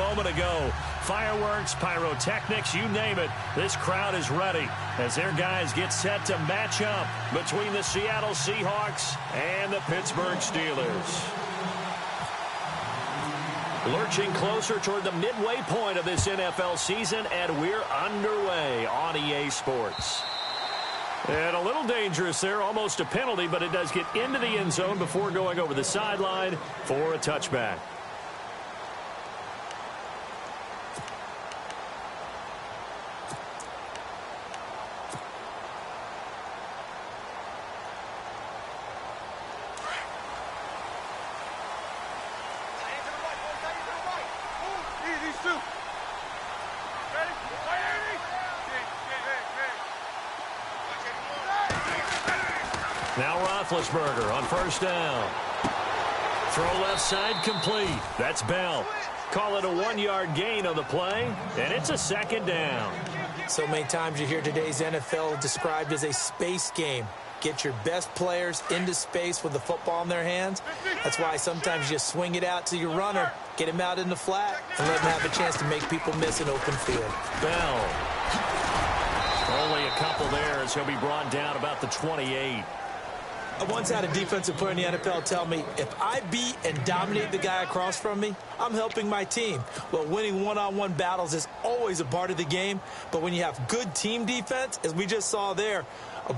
moment ago. Fireworks, pyrotechnics, you name it. This crowd is ready as their guys get set to match up between the Seattle Seahawks and the Pittsburgh Steelers. Lurching closer toward the midway point of this NFL season, and we're underway on EA Sports. And a little dangerous there, almost a penalty, but it does get into the end zone before going over the sideline for a touchback. Now Roethlisberger on first down. Throw left side complete. That's Bell. Call it a 1-yard gain on the play, and it's a second down. So many times you hear today's NFL described as a space game. Get your best players into space with the football in their hands. That's why sometimes you swing it out to your runner, get him out in the flat, and let him have a chance to make people miss an open field. Bell. Only a couple there as he'll be brought down about the 28. I once had a defensive player in the NFL tell me, if I beat and dominate the guy across from me, I'm helping my team. Well, winning one-on-one battles is always a part of the game, but when you have good team defense, as we just saw there,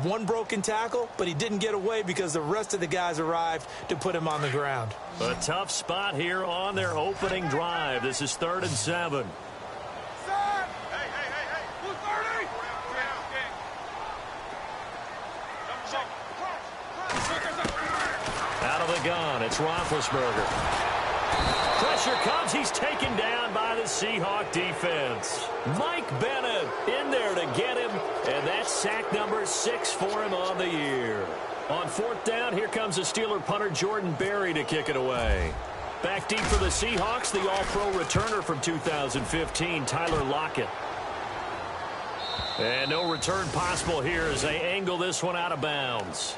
one broken tackle, but he didn't get away because the rest of the guys arrived to put him on the ground. A tough spot here on their opening drive. This is 3rd and 7. Out of the gun, it's Roethlisberger. Pressure comes. He's taken down by the Seahawk defense. Mike Bennett in there to get him, and that's sack number 6 for him on the year. On 4th down, here comes the Steeler punter Jordan Berry to kick it away. Back deep for the Seahawks, the All-Pro returner from 2015, Tyler Lockett. And no return possible here as they angle this one out of bounds.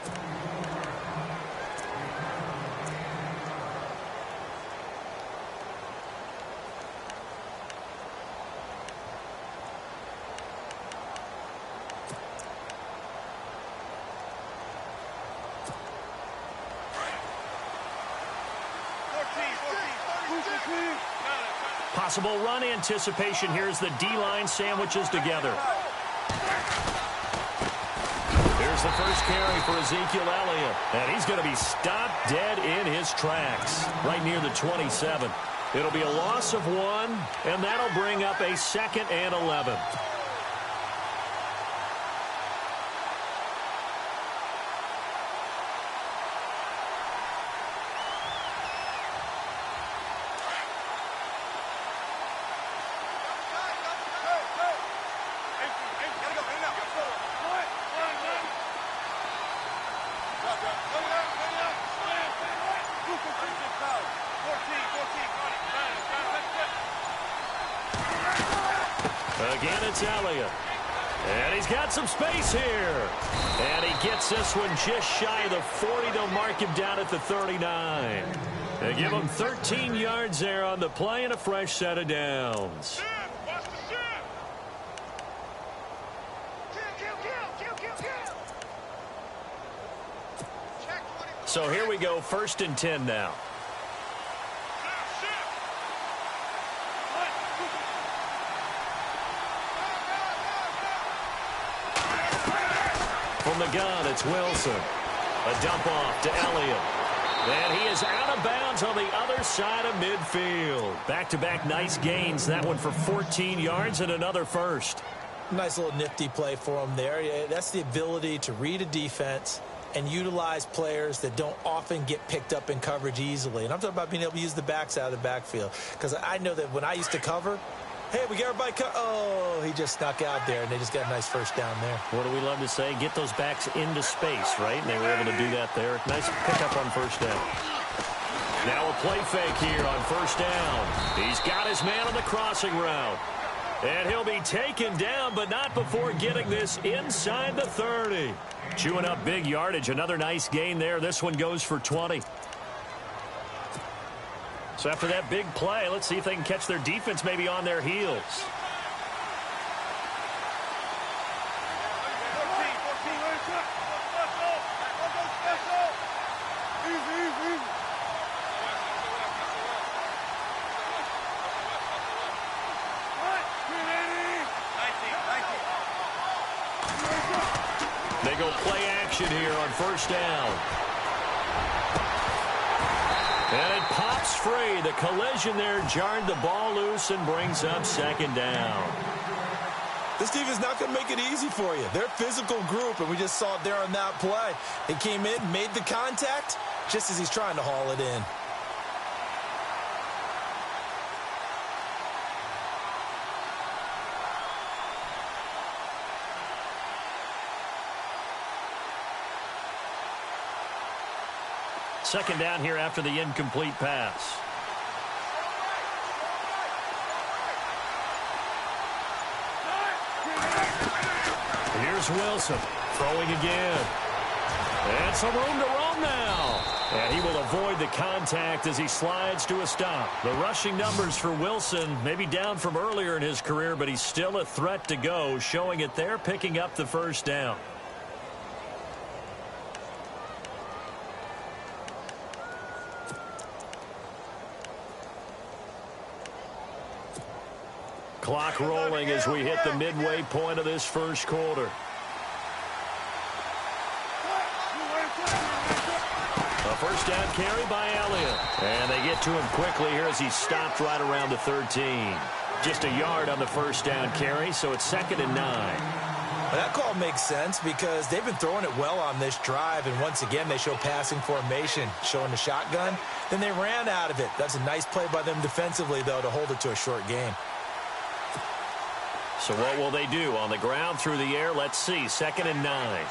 Possible run anticipation. Here's the D-line sandwiches together. Here's the first carry for Ezekiel Elliott. And he's going to be stopped dead in his tracks, right near the 27. It'll be a loss of 1, and that'll bring up a 2nd and 11. Again, it's Elliott. And he's got some space here. And he gets this one just shy of the 40. They'll mark him down at the 39. They give him 13 yards there on the play and a fresh set of downs. So here we go, 1st and 10 now. From the gun, it's Wilson. A dump off to Elliott. And he is out of bounds on the other side of midfield. Back-to-back nice gains. That one for 14 yards and another first. Nice little nifty play for him there. Yeah, that's the ability to read a defense and utilize players that don't often get picked up in coverage easily. And I'm talking about being able to use the backs out of the backfield. Because I know that when I used to cover, hey, we got everybody oh, he just snuck out there, and they just got a nice first down there. What do we love to say? Get those backs into space, right? And they were able to do that there. Nice pickup on first down. Now a play fake here on first down. He's got his man on the crossing route. And he'll be taken down, but not before getting this inside the 30. Chewing up big yardage. Another nice gain there. This one goes for 20. So after that big play, let's see if they can catch their defense maybe on their heels. They go play action here on first down. And it pops free. The collision there jarred the ball loose and brings up second down. This team is not going to make it easy for you. They're a physical group, and we just saw it there on that play. He came in, made the contact, just as he's trying to haul it in. Second down here after the incomplete pass. Here's Wilson throwing again. And some room to roam now. And he will avoid the contact as he slides to a stop. The rushing numbers for Wilson maybe down from earlier in his career, but he's still a threat to go, showing it there, picking up the first down. Clock rolling as we hit the midway point of this first quarter. A first down carry by Elliott. And they get to him quickly here as he stopped right around the 13. Just a yard on the first down carry, so it's 2nd and 9. Well, that call makes sense because they've been throwing it well on this drive, and once again they show passing formation, showing the shotgun. Then they ran out of it. That's a nice play by them defensively, though, to hold it to a short game. So what will they do? On the ground, through the air? Let's see. 2nd and 9.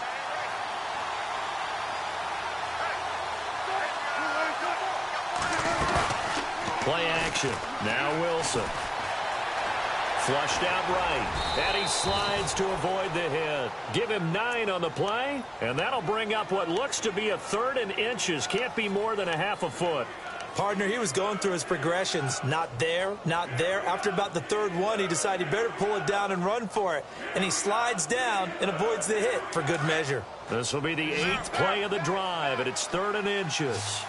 Play action. Now Wilson. Flushed out right. And he slides to avoid the hit. Give him 9 on the play. And that'll bring up what looks to be a 3rd and inches. Can't be more than a half a foot. Partner, he was going through his progressions. Not there, not there. After about the 3rd one, he decided he better pull it down and run for it. And he slides down and avoids the hit for good measure. This will be the 8th play of the drive, and it's 3rd and inches.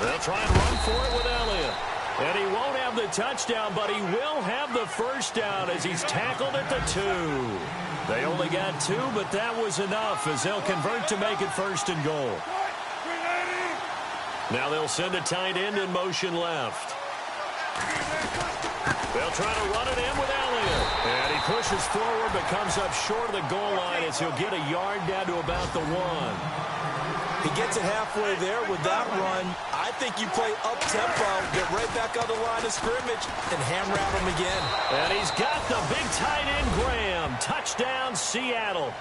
They'll try and run for it with Elliott. And he won't have the touchdown, but he will have the first down as he's tackled at the 2. They only got 2, but that was enough as they'll convert to make it 1st and goal. Now they'll send a tight end in motion left. They'll try to run it in with Elliott. And he pushes forward but comes up short of the goal line as he'll get a yard down to about the 1. He gets it halfway there with that run. I think you play up-tempo, get right back on the line of scrimmage, and hammer at him again. And he's got the big tight end, Graham. Touchdown, Seattle.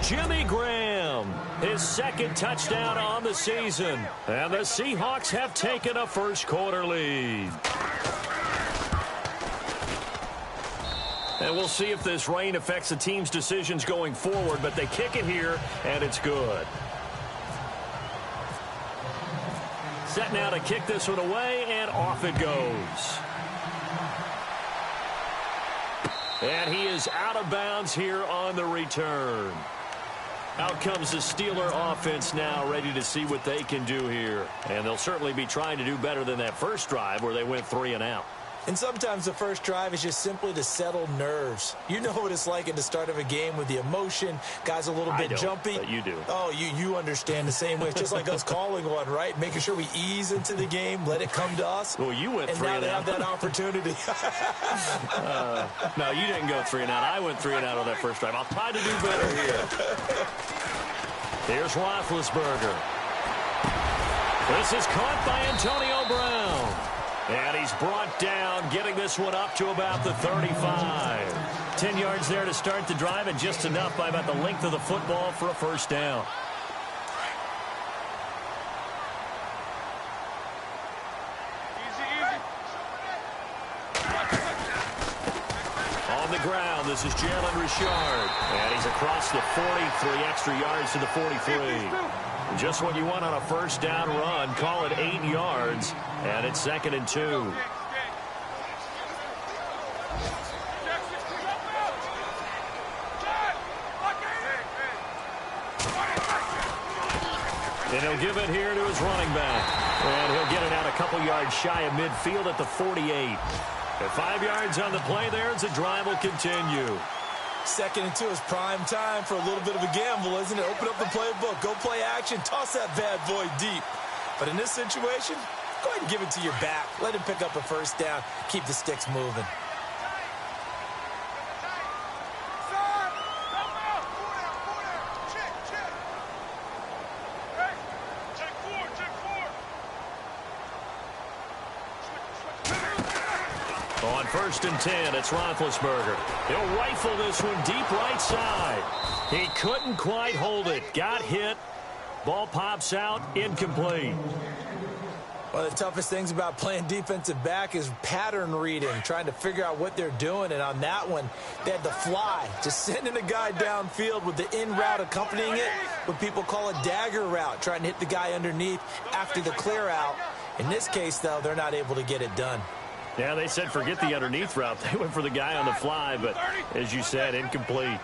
Jimmy Graham, his 2nd touchdown on the season. And the Seahawks have taken a first-quarter lead. And we'll see if this rain affects the team's decisions going forward, but they kick it here, and it's good. Set now to kick this one away, and off it goes. And he is out of bounds here on the return. Out comes the Steeler offense now, ready to see what they can do here. And they'll certainly be trying to do better than that first drive where they went 3 and out. And sometimes the first drive is just simply to settle nerves. You know what it's like at the start of a game with the emotion. Guys a little bit jumpy. But you do. Oh, you understand the same way. It's just like us calling one, right? Making sure we ease into the game, let it come to us. Well, you went 3 and out. And now they have that opportunity. No, you didn't go 3 and out. I went 3 and out on that first drive. I'll try to do better here. Here's Roethlisberger. This is caught by Antonio Brown. And he's brought down, getting this one up to about the 35. 10 yards there to start the drive, and just enough by about the length of the football for a first down. On the ground, this is Jalen Richard. And he's across the 40, 3 extra yards to the 43. Just what you want on a first down run. Call it 8 yards, and it's 2nd and 2. And he'll give it here to his running back. And he'll get it out a couple yards shy of midfield at the 48. At 5 yards on the play there as the drive will continue. 2nd and 2 is prime time for a little bit of a gamble, isn't it? Open up the playbook, go play action, toss that bad boy deep. But in this situation, go ahead and give it to your back. Let him pick up a first down, keep the sticks moving. On 1st and 10, it's Roethlisberger. He'll rifle this one deep right side. He couldn't quite hold it. Got hit. Ball pops out. Incomplete. One of the toughest things about playing defensive back is pattern reading, trying to figure out what they're doing. And on that one, they had to fly, just sending a guy downfield with the in route accompanying it, what people call a dagger route, trying to hit the guy underneath after the clear out. In this case, though, they're not able to get it done. Yeah, they said forget the underneath route. They went for the guy on the fly, but as you said, incomplete.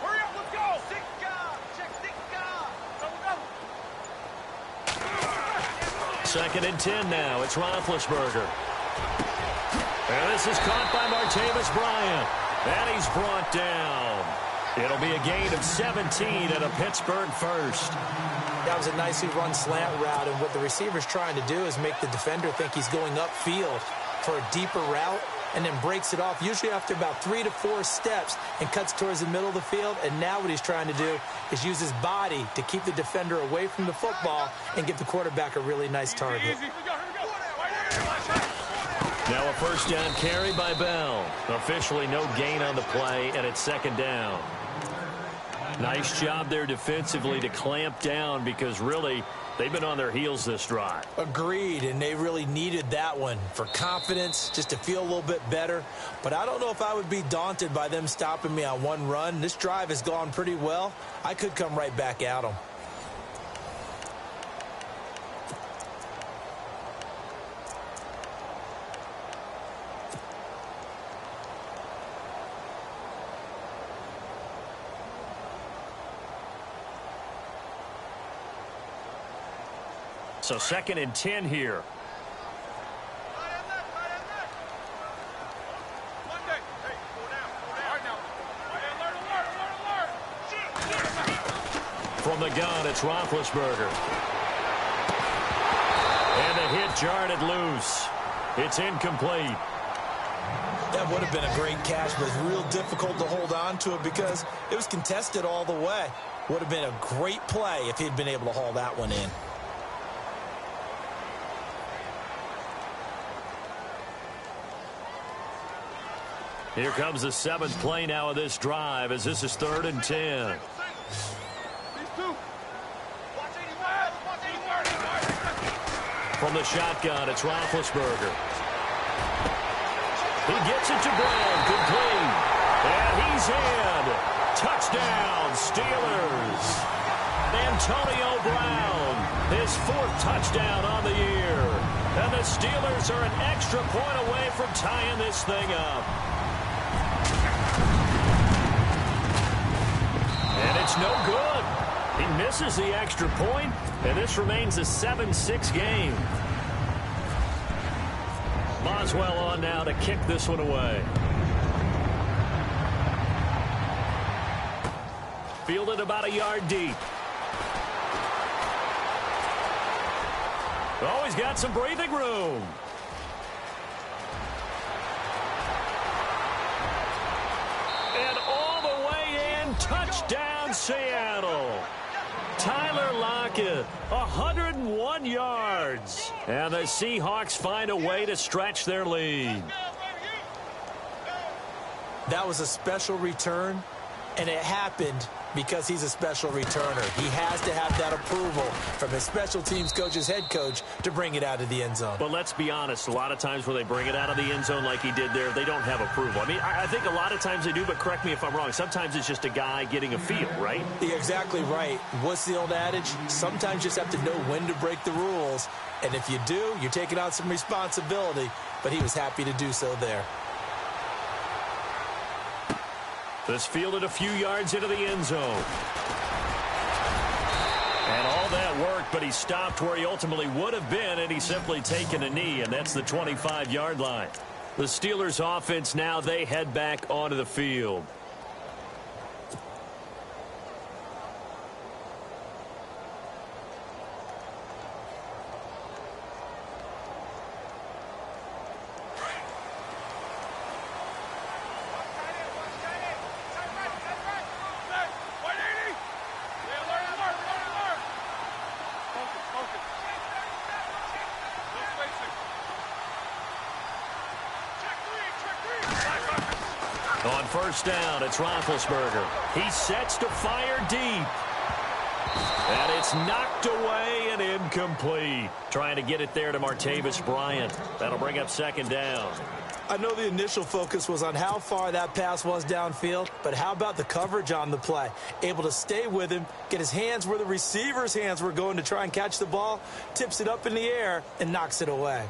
Hurry up, let's go. Second and 10 now. It's Roethlisberger. And this is caught by Martavis Bryant. And he's brought down. It'll be a gain of 17 and a Pittsburgh first. That was a nicely run slant route, and what the receiver's trying to do is make the defender think he's going upfield for a deeper route and then breaks it off, usually after about 3 to 4 steps, and cuts towards the middle of the field. And now what he's trying to do is use his body to keep the defender away from the football and give the quarterback a really nice target. Now a first down carry by Bell. Officially no gain on the play, and it's 2nd down. Nice job there defensively to clamp down because really they've been on their heels this drive. Agreed, and they really needed that one for confidence, just to feel a little bit better. But I don't know if I would be daunted by them stopping me on one run. This drive has gone pretty well. I could come right back at them. So 2nd and 10 here. From the gun, it's Roethlisberger. And the hit jarred it loose. It's incomplete. That would have been a great catch, but it's real difficult to hold on to it because it was contested all the way. Would have been a great play if he'd been able to haul that one in. Here comes the 7th play now of this drive as this is 3rd and 10. From the shotgun, it's Roethlisberger. He gets it to Brown, complete. And he's in. Touchdown, Steelers. Antonio Brown, his 4th touchdown on the year. And the Steelers are an extra point away from tying this thing up. And it's no good. He misses the extra point, and this remains a 7-6 game. Boswell on now to kick this one away. Fielded about a yard deep. Oh, he's got some breathing room. And all the way in, touchdown Seattle. Tyler Lockett, 101 yards. And the Seahawks find a way to stretch their lead. That was a special return, and it happened Because he's a special returner. He has to have that approval from his special teams coach's head coach to bring it out of the end zone. But let's be honest, a lot of times when they bring it out of the end zone like he did there, they don't have approval. I mean, I think a lot of times they do, but correct me if I'm wrong. Sometimes it's just a guy getting a feel, right? You're exactly right. What's the old adage? Sometimes you just have to know when to break the rules. And if you do, you're taking on some responsibility. But he was happy to do so there. This fielded a few yards into the end zone. And all that worked, but he stopped where he ultimately would have been, and he's simply taken a knee, and that's the 25-yard line. The Steelers' offense now, they head back onto the field. On first down, it's Roethlisberger. He sets to fire deep. And it's knocked away and incomplete. Trying to get it there to Martavis Bryant. That'll bring up second down. I know the initial focus was on how far that pass was downfield, but how about the coverage on the play? Able to stay with him, get his hands where the receiver's hands were going to try and catch the ball, tips it up in the air, and knocks it away.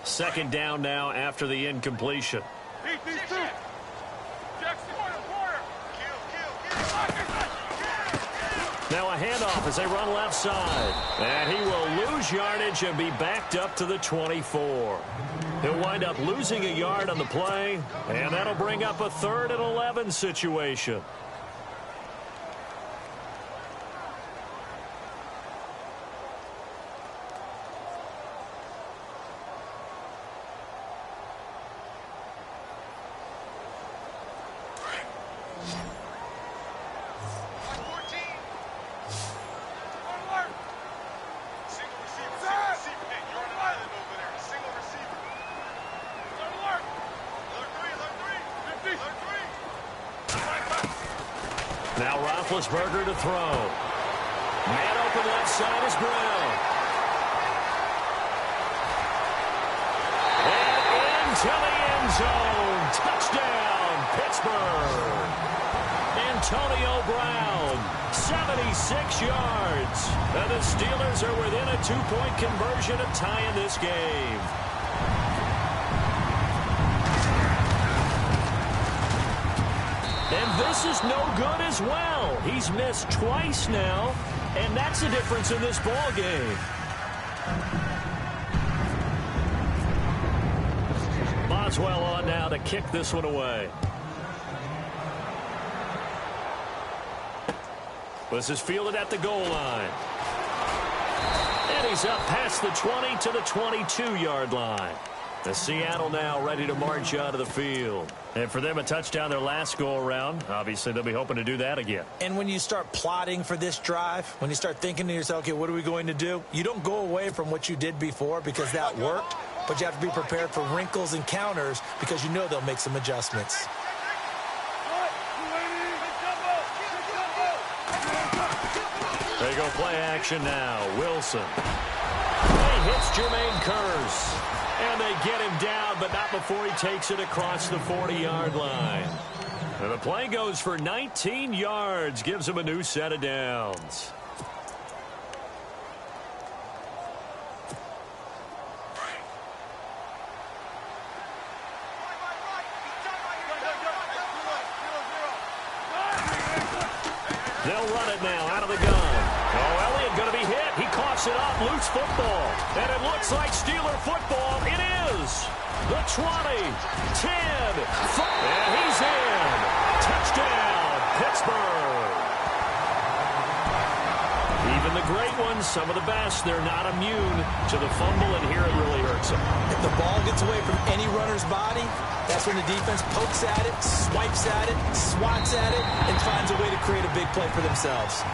Second down now after the incompletion. Now a handoff as they run left side. And he will lose yardage and be backed up to the 24. He'll wind up losing a yard on the play, and that'll bring up a 3rd and 11 situation. Now Roethlisberger to throw. Man open left side is Brown. And into the end zone. Touchdown, Pittsburgh. Antonio Brown, 76 yards. And the Steelers are within a 2-point conversion of tying this game. And this is no good as well. He's missed twice now, and that's the difference in this ball game. Boswell on now to kick this one away. This is fielded at the goal line. And he's up past the 20 to the 22-yard line. The Seattle now ready to march out of the field. And for them, a touchdown their last go-around. Obviously, they'll be hoping to do that again. And when you start plotting for this drive, when you start thinking to yourself, okay, what are we going to do? You don't go away from what you did before because that worked, but you have to be prepared for wrinkles and counters because you know they'll make some adjustments. There you go, play action now. Wilson. He hits Jermaine Kearse. And they get him down, but not before he takes it across the 40-yard line. And the play goes for 19 yards, gives him a new set of downs. They'll run it now out of the gun. Oh, Elliott going to be hit. He coughs it up, loose football. And it looks like Steeler football. It is. The 20, 10, 5, and he's in. Touchdown, Pittsburgh. Even the great ones, some of the best, they're not immune to the fumble, and here it really hurts them. If the ball gets away from any runner's body, that's when the defense pokes at it, swipes at it, swats at it, and finds a way to create a big play for themselves.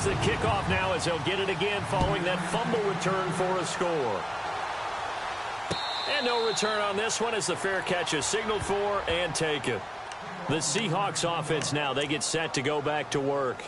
Here's the kickoff now as they'll get it again following that fumble return for a score. And no return on this one as the fair catch is signaled for and taken. The Seahawks offense now, they get set to go back to work.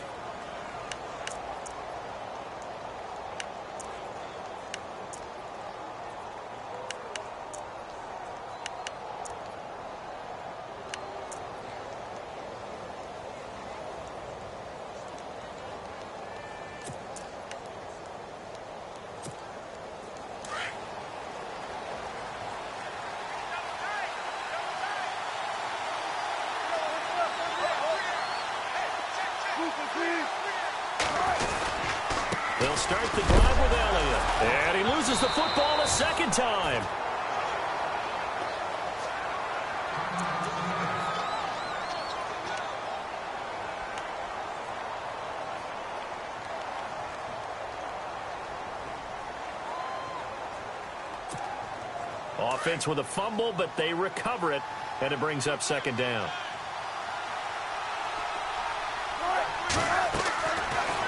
They'll start the drive with Elliott. And he loses the football a second time. Offense with a fumble, but they recover it, and it brings up second down.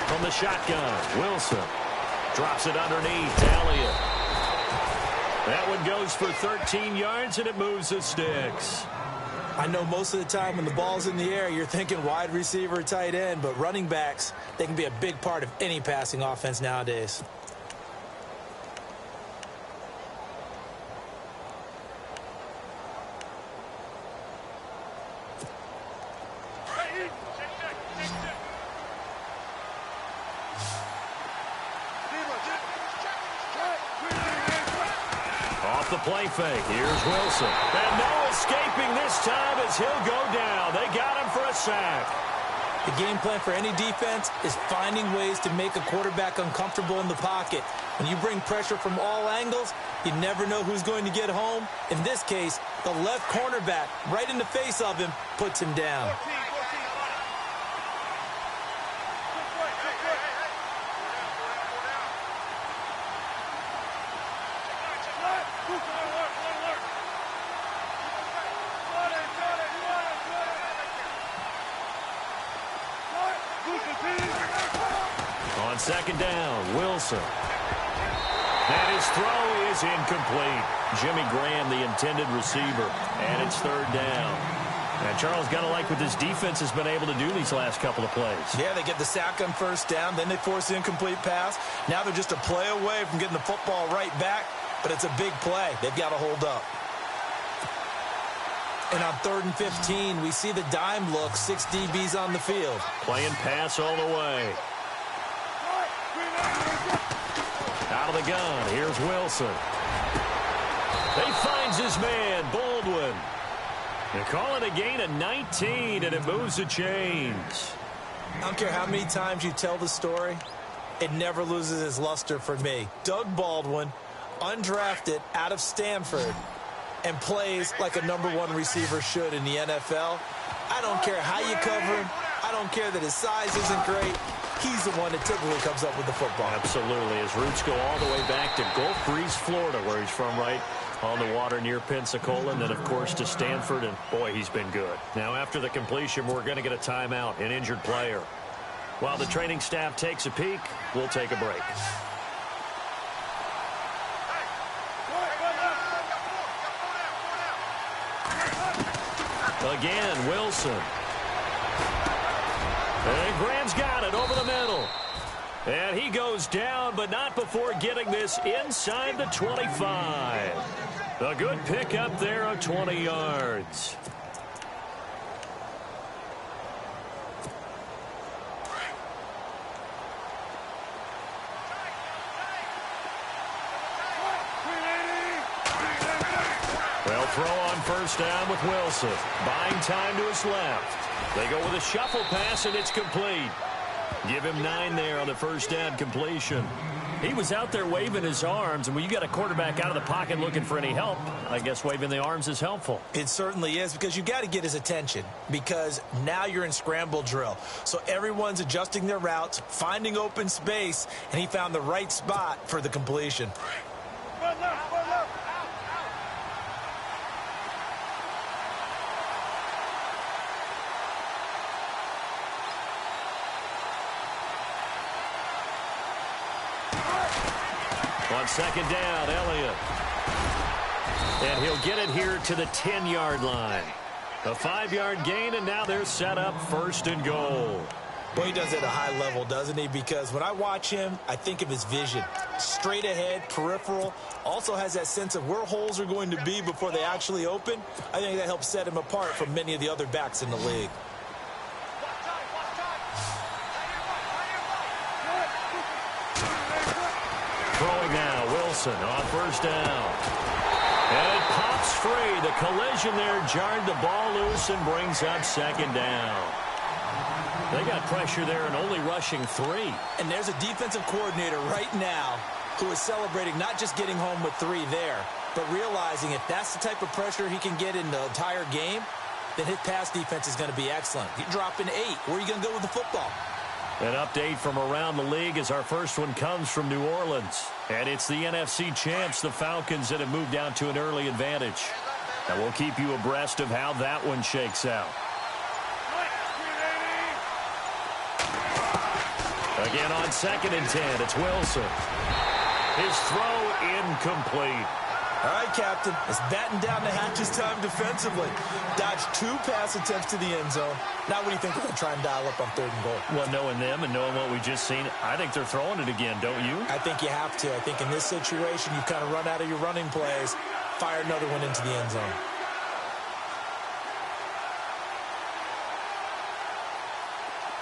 From the shotgun, Wilson drops it underneath to Elliott. That one goes for 13 yards, and it moves the sticks. I know most of the time when the ball's in the air, you're thinking wide receiver, tight end, but running backs, they can be a big part of any passing offense nowadays. Off the play fake, here's Wilson. And no escaping this time as he'll go down. They got him for a sack. The game plan for any defense is finding ways to make a quarterback uncomfortable in the pocket. When you bring pressure from all angles, you never know who's going to get home. In this case, the left cornerback, right in the face of him, puts him down. On second down, Wilson. And his throw is incomplete. Jimmy Graham, the intended receiver, and it's third down. And Charles, got to like what this defense has been able to do these last couple of plays. Yeah, they get the sack on first down, then they force the incomplete pass. Now they're just a play away from getting the football right back, but it's a big play. They've got to hold up. And on 3rd and 15, we see the dime look, 6 DBs on the field. Playing pass all the way. Out of the gun, here's Wilson. He finds his man, Baldwin. They call it a gain of 19, and it moves the chains. I don't care how many times you tell the story, it never loses its luster for me. Doug Baldwin, undrafted out of Stanford, and plays like a #1 receiver should in the NFL. I don't care how you cover him. I don't care that his size isn't great. He's the one that typically comes up with the football. Absolutely. His roots go all the way back to Gulf Breeze, Florida, where he's from, right on the water near Pensacola, and then, of course, to Stanford, and, boy, he's been good. Now, after the completion, we're going to get a timeout, an injured player. While the training staff takes a peek, we'll take a break. Again, Wilson. And Graham's got it over the middle. And he goes down, but not before getting this inside the 25. A good pickup there of 20 yards. They'll throw on first down with Wilson. Buying time to his left. They go with a shuffle pass, and it's complete. Give him 9 there on the first down completion. He was out there waving his arms, and when you got a quarterback out of the pocket looking for any help, I guess waving the arms is helpful. It certainly is, because you've got to get his attention, because now you're in scramble drill. So everyone's adjusting their routes, finding open space, and he found the right spot for the completion. On second down, Elliott. And he'll get it here to the 10-yard line. A 5-yard gain, and now they're set up 1st and goal. Well, he does it at a high level, doesn't he? Because when I watch him, I think of his vision. Straight ahead, peripheral, also has that sense of where holes are going to be before they actually open. I think that helps set him apart from many of the other backs in the league. Throwing now, Wilson on 1st down. And it pops free. The collision there jarred the ball loose and brings up 2nd down. They got pressure there and only rushing 3. And there's a defensive coordinator right now who is celebrating not just getting home with 3 there, but realizing if that's the type of pressure he can get in the entire game, then his pass defense is going to be excellent. You're dropping 8. Where are you going to go with the football? An update from around the league as our first one comes from New Orleans. And it's the NFC champs, the Falcons, that have moved down to an early advantage. And we'll keep you abreast of how that one shakes out. Again on 2nd and 10, it's Wilson. His throw incomplete. All right, Captain, it's batten down the hatches time defensively. Dodged 2 pass attempts to the end zone. Now what do you think we're going to try and dial up on 3rd and goal? Well, knowing them and knowing what we just seen, I think they're throwing it again, don't you? I think you have to. I think in this situation, you kind of run out of your running plays, fire another one into the end zone.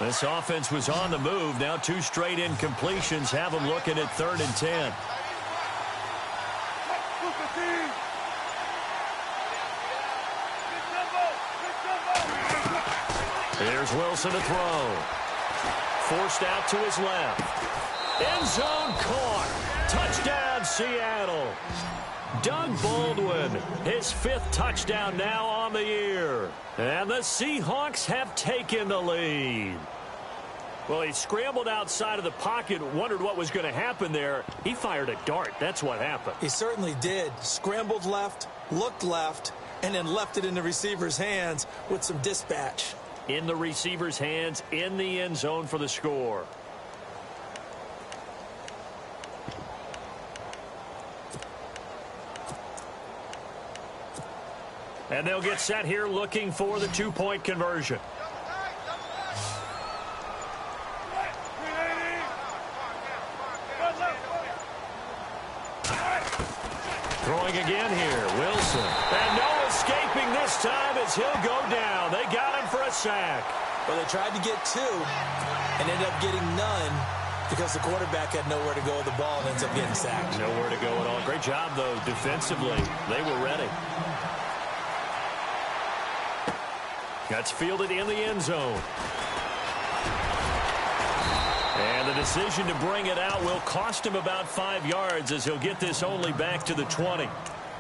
This offense was on the move. Now 2 straight incompletions have them looking at 3rd and 10. Here's Wilson to throw. Forced out to his left. End zone caught. Touchdown, Seattle. Doug Baldwin, his 5th touchdown now on the year. And the Seahawks have taken the lead. Well, he scrambled outside of the pocket, wondered what was going to happen there. He fired a dart. That's what happened. He certainly did. Scrambled left, looked left, and then left it in the receiver's hands with some dispatch. In the receiver's hands, in the end zone for the score. And they'll get set here looking for the 2-point conversion. Throwing again here, Wilson. And no escaping this time as he'll go down. They got him for a sack. Well, they tried to get 2 and ended up getting none because the quarterback had nowhere to go with the ball and ends up getting sacked. Nowhere to go at all. Great job, though, defensively. They were ready. That's fielded in the end zone. And the decision to bring it out will cost him about 5 yards as he'll get this only back to the 20.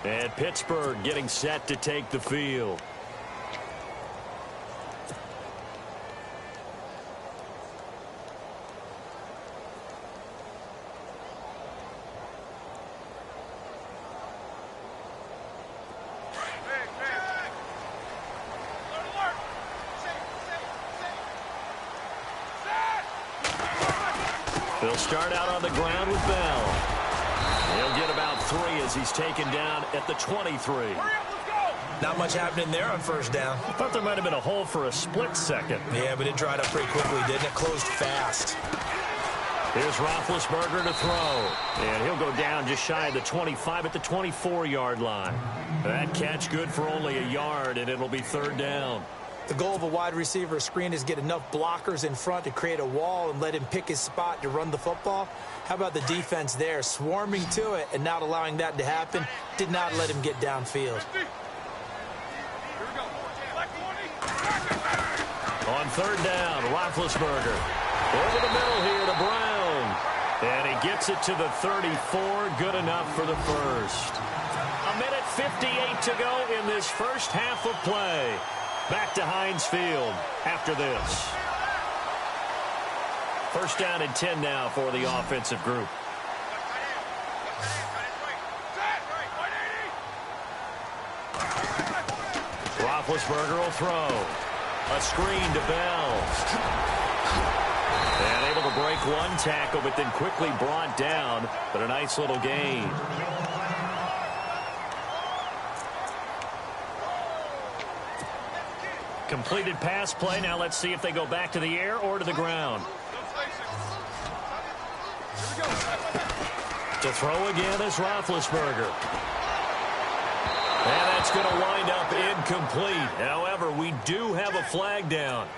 And Pittsburgh getting set to take the field. They'll start out on the ground with Bell. He'll get about 3 as he's taken down at the 23. Not much happening there on 1st down. I thought there might have been a hole for a split second. Yeah, but it dried up pretty quickly, didn't it? Closed fast. Here's Roethlisberger to throw. And he'll go down just shy of the 25 at the 24-yard line. That catch good for only a yard, and it'll be 3rd down. The goal of a wide receiver screen is get enough blockers in front to create a wall and let him pick his spot to run the football. How about the defense there, swarming to it and not allowing that to happen? Did not let him get downfield. On 3rd down, Roethlisberger. Over the middle here to Brown. And he gets it to the 34. Good enough for the first. 1:58 to go in this first half of play. Back to Heinz Field after this. 1st down and 10 now for the offensive group. Roethlisberger will throw. A screen to Bell. And able to break one tackle, but then quickly brought down. But a nice little gain. Completed pass play. Now let's see if they go back to the air or to the ground. To throw again is Roethlisberger. And that's going to wind up incomplete. However, we do have a flag down.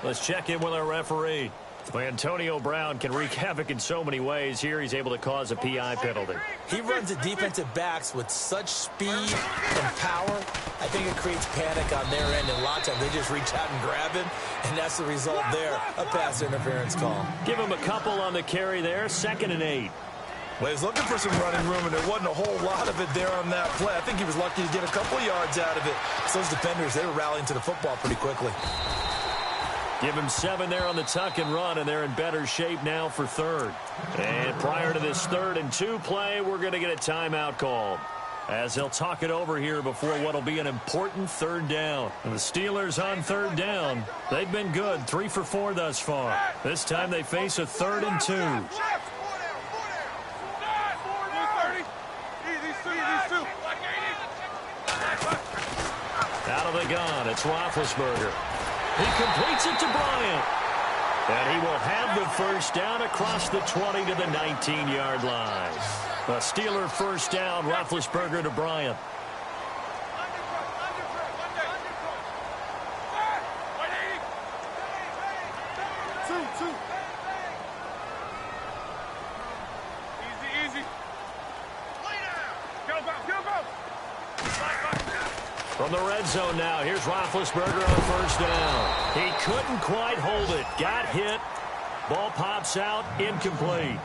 Let's check in with our referee. Well, Antonio Brown can wreak havoc in so many ways. Here he's able to cause a PI penalty. He runs the defensive backs with such speed and power. I think it creates panic on their end, and a lot of times they just reach out and grab him, and that's the result there, a pass interference call. Give him a couple on the carry there, 2nd and 8. Well, he's looking for some running room, and there wasn't a whole lot of it there on that play. I think he was lucky to get a couple of yards out of it. So those defenders, they were rallying to the football pretty quickly. Give him 7 there on the tuck and run, and they're in better shape now for 3rd. And prior to this 3rd and 2 play, we're going to get a timeout called, as they'll talk it over here before what will be an important 3rd down. And the Steelers on 3rd down, they've been good, 3 for 4 thus far. This time they face a 3rd and 2. Out of the gun, it's Roethlisberger. He completes it to Bryant. And he will have the first down across the 20 to the 19-yard line. A Steeler first down, Roethlisberger to Bryant. From the red zone now, here's Roethlisberger on first down. He couldn't quite hold it. Got hit. Ball pops out. Incomplete.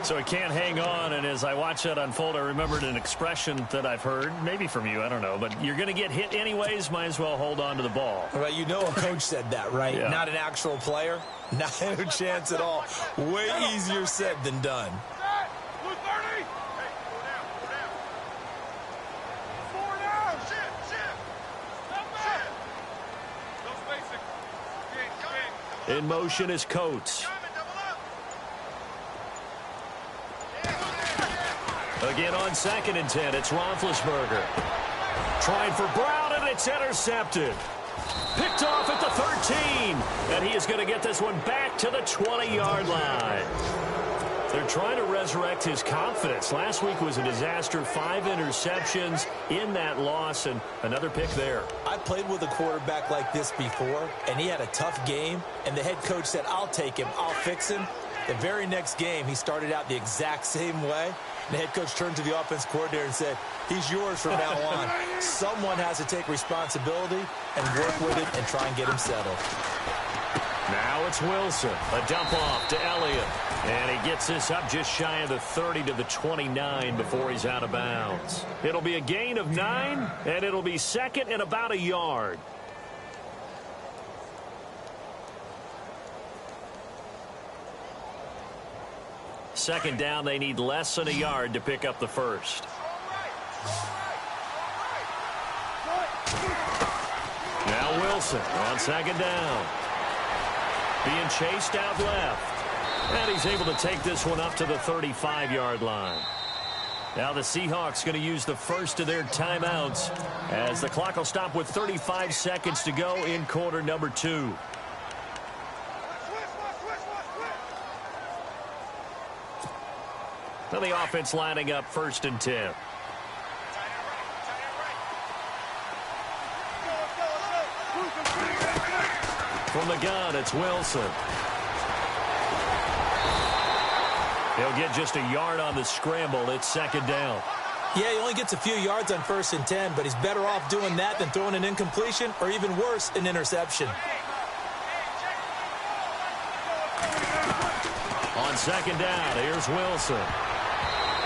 So he can't hang on, and as I watch that unfold, I remembered an expression that I've heard, maybe from you, I don't know, but you're going to get hit anyways, might as well hold on to the ball. Well, you know a coach said that, right? Yeah. Not an actual player. Not a chance at all. Way easier said than done. In motion is Coates. Again on 2nd and 10, it's Roethlisberger. Trying for Brown, and it's intercepted. Picked off at the 13, and he is going to get this one back to the 20-yard line. They're trying to resurrect his confidence. Last week was a disaster, 5 interceptions in that loss, and another pick there. I played with a quarterback like this before, and he had a tough game, and the head coach said, I'll take him, I'll fix him. The very next game, he started out the exact same way. The head coach turned to the offense coordinator and said, he's yours from now on. Someone has to take responsibility and work with it and try and get him settled. Now it's Wilson. A dump off to Elliott. And he gets this up just shy of the 30 to the 29 before he's out of bounds. It'll be a gain of 9, and it'll be 2nd and about a yard. Second down, they need less than a yard to pick up the first. Now Wilson on 2nd down. Being chased out left. And he's able to take this one up to the 35-yard line. Now the Seahawks going to use the first of their timeouts as the clock will stop with 35 seconds to go in quarter number 2. Now the offense lining up 1st and 10. From the gun, it's Wilson. He'll get just a yard on the scramble. It's 2nd down. Yeah, he only gets a few yards on 1st and 10, but he's better off doing that than throwing an incompletion or even worse, an interception. On 2nd down, here's Wilson.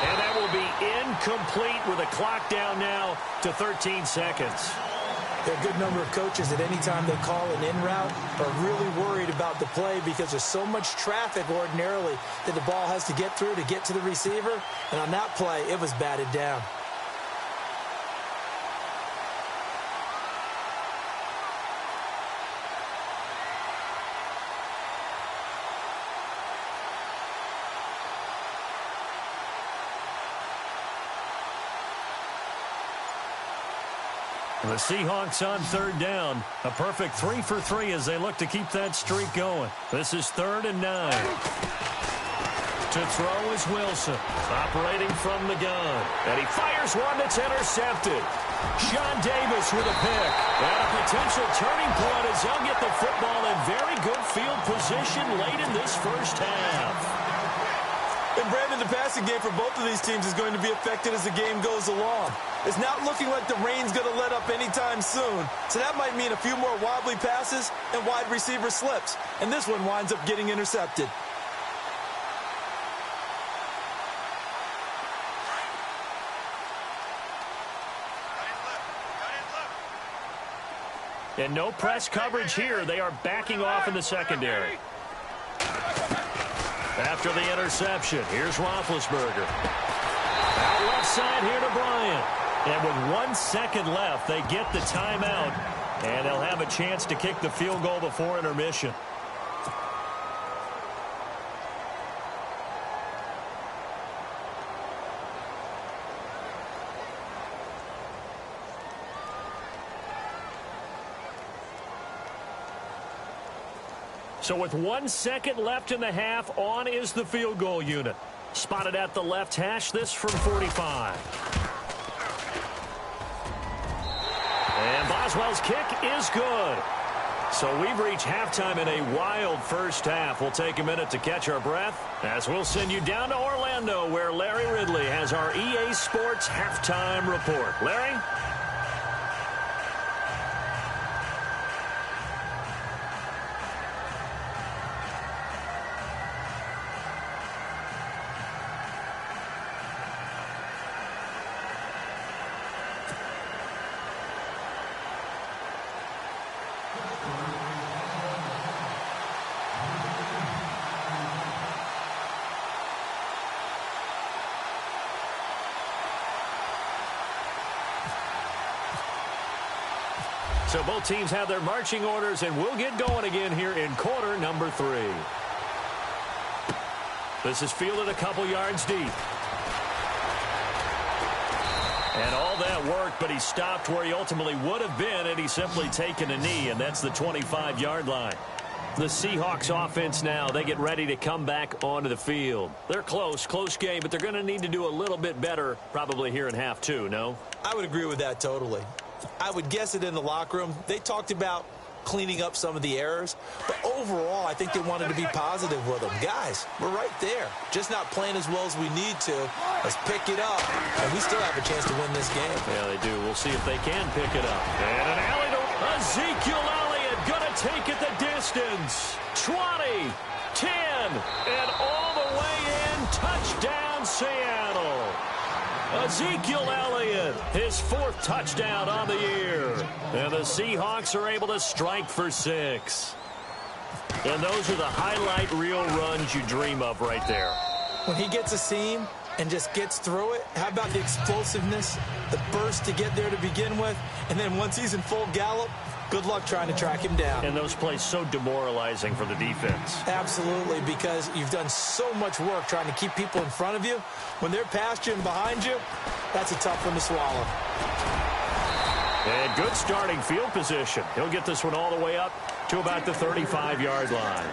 And that will be incomplete with a clock down now to 13 seconds. There are a good number of coaches that any time they call an in route are really worried about the play because there's so much traffic ordinarily that the ball has to get through to get to the receiver. And on that play, it was batted down. The Seahawks on third down. A perfect 3 for 3 as they look to keep that streak going. This is 3rd and 9. To throw is Wilson, operating from the gun. And he fires one that's intercepted. Sean Davis with a pick. And a potential turning point as they'll get the football in very good field position late in this first half. And Brandon, the passing game for both of these teams is going to be affected as the game goes along. It's not looking like the rain's going to let up anytime soon. So that might mean a few more wobbly passes and wide receiver slips. And this one winds up getting intercepted. And no press coverage here. They are backing off in the secondary. After the interception, here's Roethlisberger. Out left side here to Bryant. And with 1 second left, they get the timeout. And they'll have a chance to kick the field goal before intermission. So with 1 second left in the half, on is the field goal unit. Spotted at the left hash, this from 45. And Boswell's kick is good. So we've reached halftime in a wild first half. We'll take a minute to catch our breath as we'll send you down to Orlando where Larry Ridley has our EA Sports halftime report. Larry? So both teams have their marching orders, and we'll get going again here in quarter number 3. This is fielded a couple yards deep. And all that worked, but he stopped where he ultimately would have been had he simply taken a knee, and that's the 25-yard line. The Seahawks offense now, they get ready to come back onto the field. They're close game, but they're going to need to do a little bit better probably here in half 2, no? I would agree with that totally. I would guess it in the locker room. They talked about cleaning up some of the errors, but overall, I think they wanted to be positive with them. Guys, we're right there. Just not playing as well as we need to. Let's pick it up, and we still have a chance to win this game. Yeah, they do. We'll see if they can pick it up. And an alley to Ezekiel Elliott going to take it the distance. 20, 10, and all the way in. Touchdown, Seattle. Ezekiel Elliott, his 4th touchdown on the year. And the Seahawks are able to strike for 6. And those are the highlight reel runs you dream of right there. When he gets a seam and just gets through it, how about the explosiveness, the burst to get there to begin with, and then once he's in full gallop, good luck trying to track him down. And those plays so demoralizing for the defense. Absolutely, because you've done so much work trying to keep people in front of you. When they're past you and behind you, that's a tough one to swallow. And good starting field position. He'll get this one all the way up to about the 35-yard line.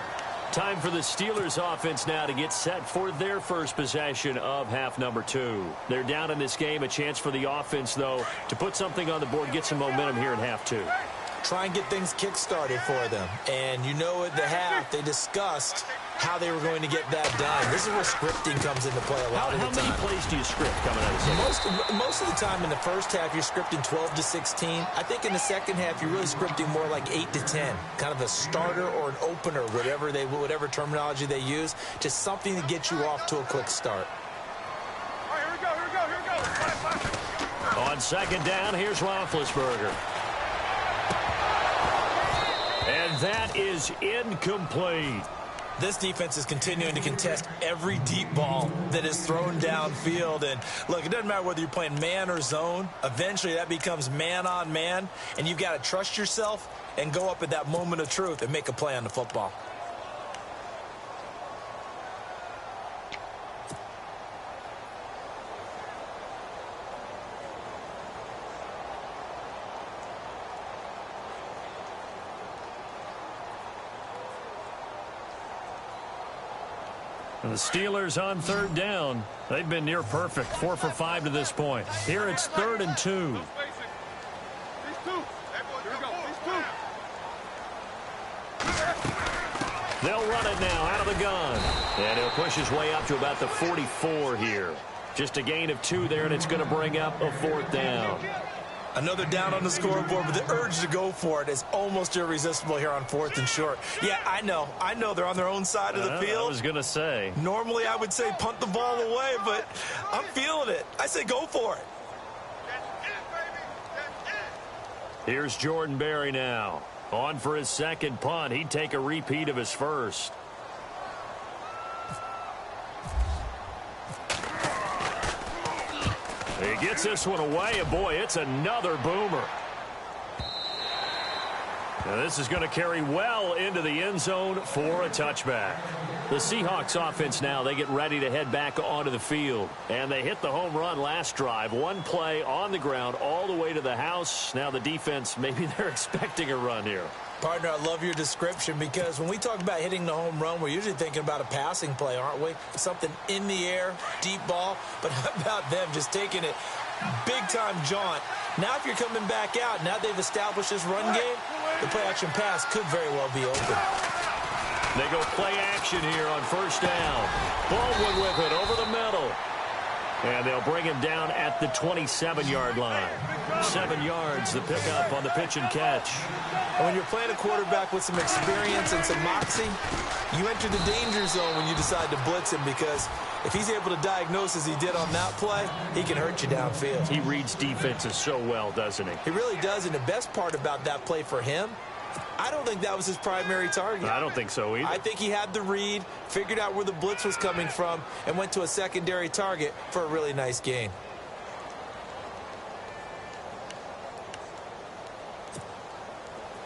Time for the Steelers offense now to get set for their first possession of half number 2. They're down in this game. A chance for the offense, though, to put something on the board, get some momentum here in half 2. Try and get things kick-started for them. And you know at the half, they discussed how they were going to get that done. This is where scripting comes into play a lot of the time. How many plays do you script coming out of the second? Most of the time in the first half, you're scripting 12 to 16. I think in the second half, you're really scripting more like 8 to 10. Kind of a starter or an opener, whatever terminology they use. Just something to get you off to a quick start. All right, here we go. On second down, here's Roethlisberger. And that is incomplete. This defense is continuing to contest every deep ball that is thrown downfield. And, look, it doesn't matter whether you're playing man or zone. Eventually, that becomes man on man. And you've got to trust yourself and go up at that moment of truth and make a play on the football. And the Steelers on third down. They've been near perfect, 4 for 5 to this point. Here it's 3rd and 2. They'll run it now out of the gun. And he'll push his way up to about the 44 here. Just a gain of 2 there, and it's going to bring up a 4th down. Another down on the scoreboard, but the urge to go for it is almost irresistible here on 4th and short. Yeah, I know they're on their own side of the field. I was going to say. Normally I would say punt the ball away, but I'm feeling it. I say go for it. Here's Jordan Berry now. On for his second punt. He'd take a repeat of his first. He gets this one away, and boy, it's another boomer. Now this is going to carry well into the end zone for a touchback. The Seahawks offense now, they get ready to head back onto the field. And they hit the home run last drive. One play on the ground all the way to the house. Now the defense, maybe they're expecting a run here. Partner, I love your description because when we talk about hitting the home run, we're usually thinking about a passing play, aren't we? Something in the air, deep ball. But how about them just taking it big-time jaunt? Now if you're coming back out, now they've established this run game, the play-action pass could very well be open. They go play action here on first down. Baldwin with it over the middle. And they'll bring him down at the 27-yard line. 7 yards, the pickup on the pitch and catch. And when you're playing a quarterback with some experience and some moxie, you enter the danger zone when you decide to blitz him, because if he's able to diagnose as he did on that play, he can hurt you downfield. He reads defenses so well, doesn't he? He really does, and the best part about that play for him, I don't think that was his primary target. I don't think so either. I think he had the read, figured out where the blitz was coming from, and went to a secondary target for a really nice gain.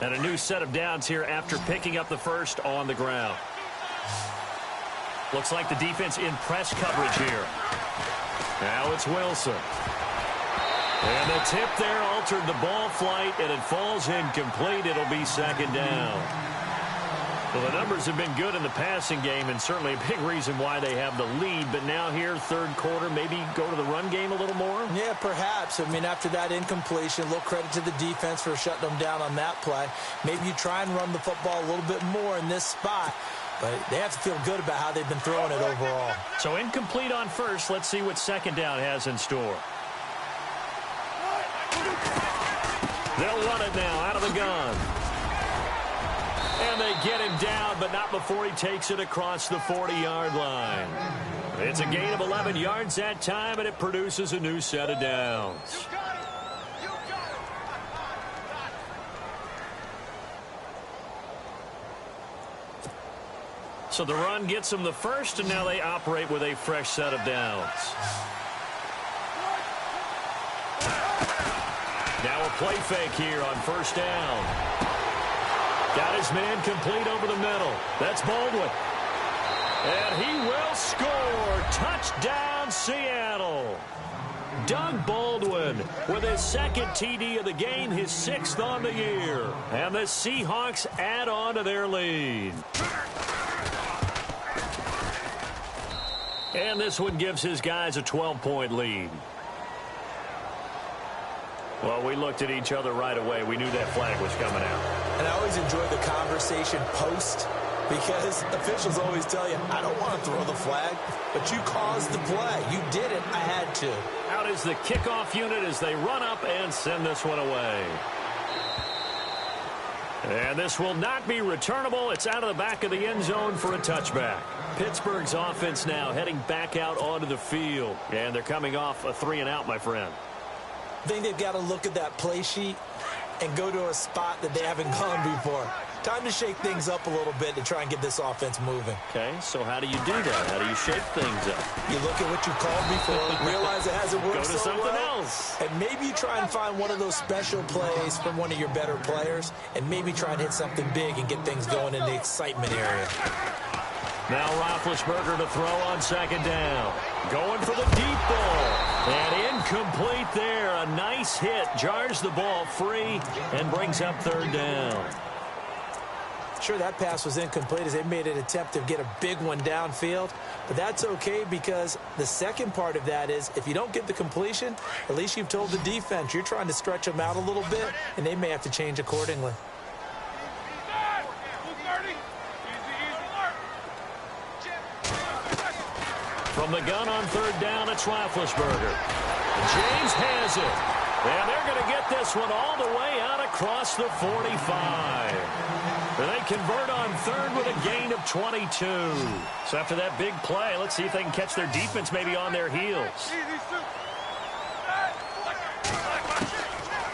And a new set of downs here after picking up the first on the ground. Looks like the defense in press coverage here. Now it's Wilson. And the tip there altered the ball flight, and it falls incomplete. It'll be second down. Well, the numbers have been good in the passing game, and certainly a big reason why they have the lead. But now here, third quarter, maybe go to the run game a little more? Yeah, perhaps. I mean, after that incompletion, a little credit to the defense for shutting them down on that play. Maybe you try and run the football a little bit more in this spot. But they have to feel good about how they've been throwing it overall. So incomplete on first. Let's see what second down has in store. They'll run it now out of the gun. And they get him down, but not before he takes it across the 40-yard line. It's a gain of 11 yards that time, and it produces a new set of downs. So the run gets them the first, and now they operate with a fresh set of downs. Now a play fake here on first down. Got his man complete over the middle. That's Baldwin. And he will score. Touchdown, Seattle. Doug Baldwin with his second TD of the game, his 6th on the year. And the Seahawks add on to their lead. And this one gives his guys a 12-point lead. Well, we looked at each other right away. We knew that flag was coming out. And I always enjoy the conversation post, because officials always tell you, I don't want to throw the flag, but you caused the play. You did it. I had to. Out is the kickoff unit as they run up and send this one away. And this will not be returnable. It's out of the back of the end zone for a touchback. Pittsburgh's offense now heading back out onto the field. And they're coming off a 3-and-out, my friend. I think they've got to look at that play sheet and go to a spot that they haven't gone before. Time to shake things up a little bit to try and get this offense moving. Okay, so how do you do that? How do you shake things up? You look at what you called before, realize it hasn't worked so so something well, else. and maybe you try and find one of those special plays from one of your better players, and maybe try and hit something big and get things going in the excitement area. Now Roethlisberger to throw on second down. Going for the deep ball. And incomplete there. A nice hit. Jars the ball free and brings up third down. sure that pass was incomplete as they made an attempt to get a big one downfield. But that's okay because the second part of that is if you don't get the completion, at least you've told the defense you're trying to stretch them out a little bit, and they may have to change accordingly. From the gun on third down, it's Roethlisberger. James has it. And they're going to get this one all the way out across the 45. And they convert on third with a gain of 22. So after that big play, let's see if they can catch their defense maybe on their heels.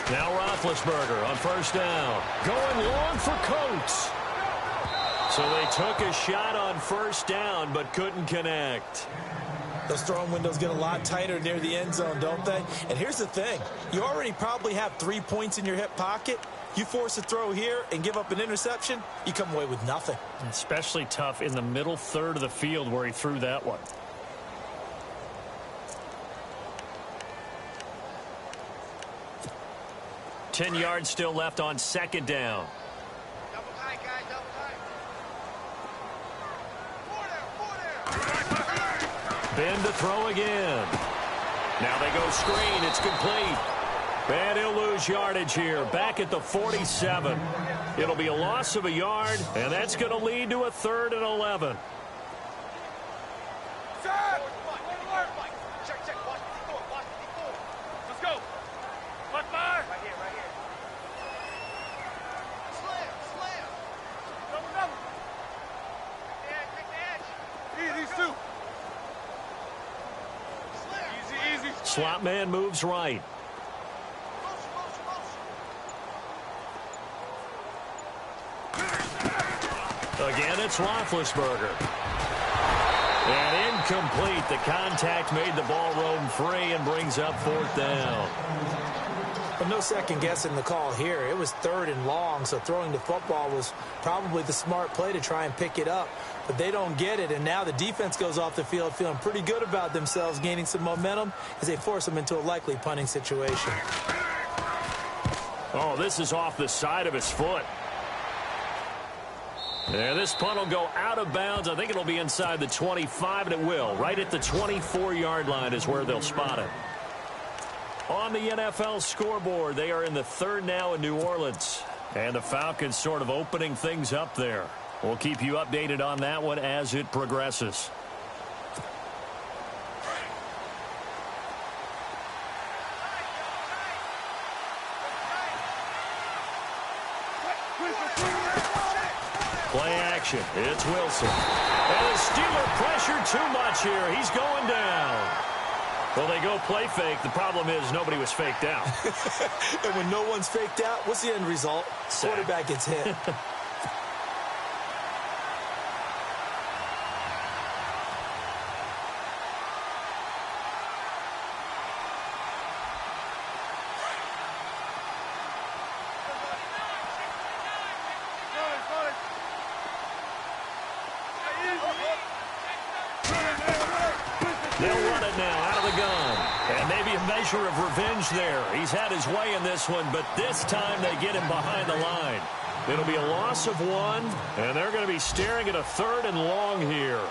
Now Roethlisberger on first down. Going long for Coates. So they took a shot on first down but couldn't connect. Those throwing windows get a lot tighter near the end zone, don't they? And here's the thing. You already probably have 3 points in your hip pocket. You force a throw here and give up an interception, you come away with nothing. Especially tough in the middle third of the field where he threw that one. Ten yards still left on second down. Double tight, guys, double tight. Ben to throw again. Now they go screen. It's complete. And he'll lose yardage here. Back at the 47. It'll be a loss of a yard, and that's going to lead to a 3rd and 11. Check. Watch the D4. Let's go. Left fire. Right here. Slam. Double. Take the edge. These two. Easy. Slot man moves right. Again, it's Roethlisberger. And incomplete. The contact made the ball roam free and brings up 4th down. But no second guessing the call here. It was 3rd and long, so throwing the football was probably the smart play to try and pick it up. But they don't get it, and now the defense goes off the field feeling pretty good about themselves, gaining some momentum as they force them into a likely punting situation. Oh, this is off the side of his foot. And this punt will go out of bounds. I think it'll be inside the 25, and it will. Right at the 24-yard line is where they'll spot it. On the NFL scoreboard, they are in the 3rd now in New Orleans. And the Falcons sort of opening things up there. We'll keep you updated on that one as it progresses. Play action. It's Wilson. And the Steeler pressure too much here. He's going down. Well, they go play fake. The problem is nobody was faked out. And when no one's faked out, what's the end result? Sack. Quarterback gets hit. They'll run it now out of the gun. And maybe a measure of revenge there. He's had his way in this one, but this time they get him behind the line. It'll be a loss of 1, and they're going to be staring at a 3rd and long here.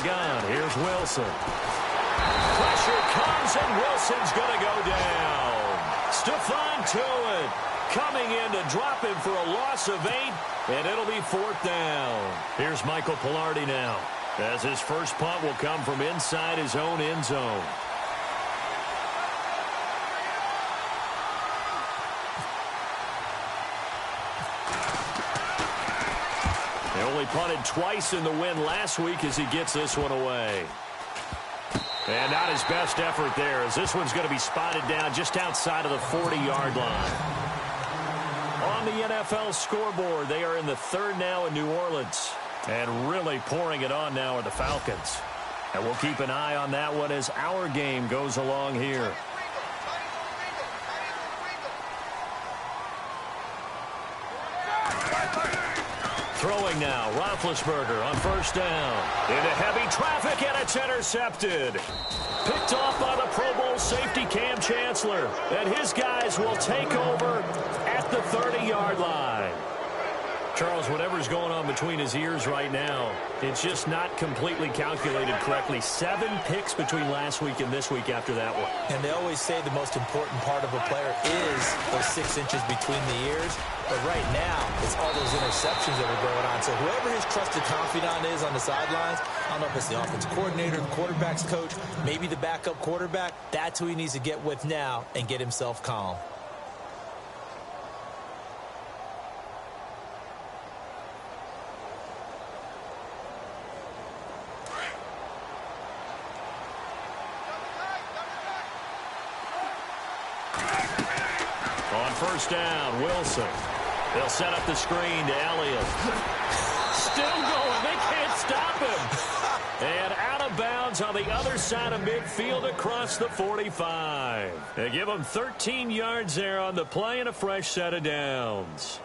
Gun. Here's Wilson. Pressure comes, and Wilson's going to go down. Stephon Tuitt coming in to drop him for a loss of 8, and it'll be 4th down. Here's Michael Pilardi now, as his first punt will come from inside his own end zone. They only punted twice in the win last week as he gets this one away. And not his best effort there, as this one's going to be spotted down just outside of the 40-yard line. On the NFL scoreboard, they are in the 3rd now in New Orleans. And really pouring it on now are the Falcons. And we'll keep an eye on that one as our game goes along here. Throwing now, Roethlisberger on first down. Into heavy traffic, and it's intercepted. Picked off by the Pro Bowl safety Cam Chancellor. And his guys will take over at the 30-yard line. Charles, whatever's going on between his ears right now, it's just not completely calculated correctly. 7 picks between last week and this week after that one. And they always say the most important part of a player is those 6 inches between the ears. But right now, it's all those interceptions that are going on. So whoever his trusted confidant is on the sidelines, I don't know if it's the offensive coordinator, the quarterback's coach, maybe the backup quarterback, that's who he needs to get with now and get himself calm. On first down, Wilson. They'll set up the screen to Elliott. Still going. They can't stop him. And out of bounds on the other side of midfield across the 45. They give him 13 yards there on the play and a fresh set of downs.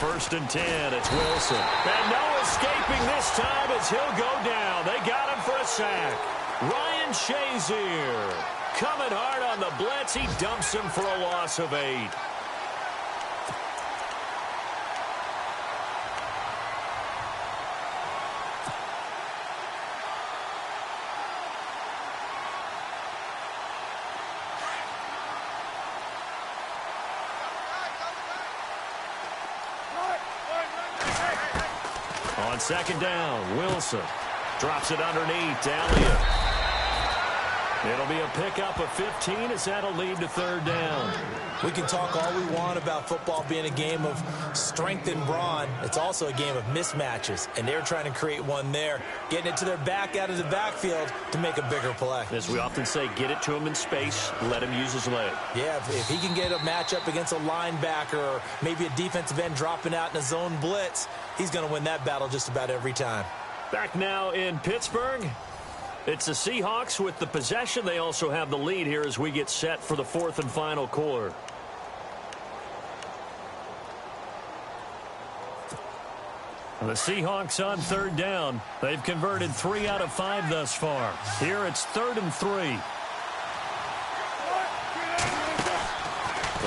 First and 10, it's Wilson. And no escaping this time as he'll go down. They got him for a sack. Ryan Shazier coming hard on the blitz. He dumps him for a loss of 8. On second down, Wilson drops it underneath to Elliott. It'll be a pickup of 15 as that'll lead to third down. We can talk all we want about football being a game of strength and brawn. It's also a game of mismatches, and they're trying to create one there, getting it to their back out of the backfield to make a bigger play. As we often say, get it to him in space, let him use his leg. Yeah, if he can get a matchup against a linebacker or maybe a defensive end dropping out in a zone blitz, he's going to win that battle just about every time. Back now in Pittsburgh. It's the Seahawks with the possession. They also have the lead here as we get set for the 4th and final quarter. The Seahawks on third down. They've converted 3 out of 5 thus far. Here it's 3rd and 3.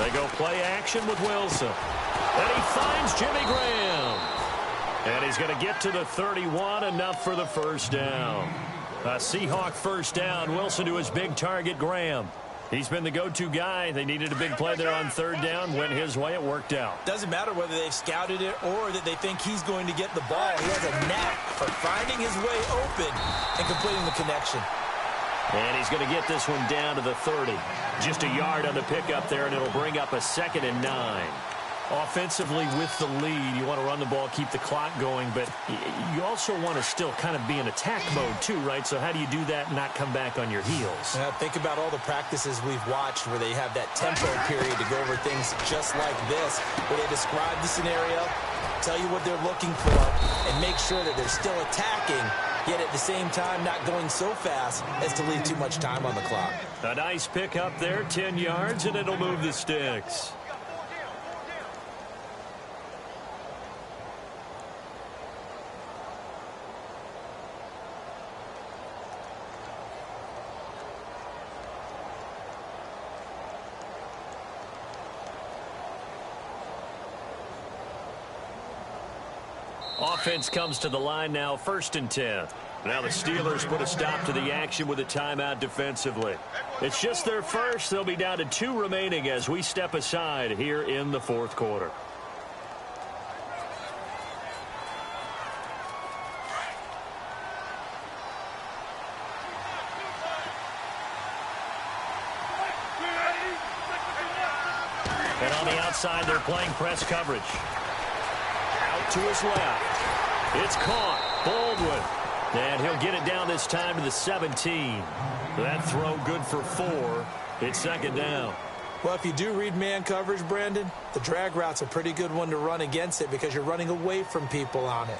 They go play action with Wilson. And he finds Jimmy Graham. And he's going to get to the 31, enough for the first down. A Seahawk first down. Wilson to his big target, Graham. He's been the go-to guy. They needed a big play there on third down. Went his way. It worked out. Doesn't matter whether they've scouted it or that they think he's going to get the ball. He has a knack for finding his way open and completing the connection. And he's going to get this one down to the 30. Just a yard on the pickup there, and it'll bring up a 2nd and 9. Offensively with the lead, you want to run the ball, keep the clock going, but you also want to still kind of be in attack mode too, right? So how do you do that and not come back on your heels? Think about all the practices we've watched where they have that tempo period to go over things just like this, where they describe the scenario, tell you what they're looking for, and make sure that they're still attacking, yet at the same time not going so fast as to leave too much time on the clock. A nice pick up there, 10 yards, and it'll move the sticks. Offense comes to the line now, 1st and 10. Now the Steelers put a stop to the action with a timeout defensively. It's just their first. They'll be down to 2 remaining as we step aside here in the 4th quarter. And on the outside, they're playing press coverage. Out to his left. It's caught. Baldwin. And he'll get it down this time to the 17. That throw good for 4. It's second down. Well, if you do read man coverage, Brandon, the drag route's a pretty good one to run against it because you're running away from people on it.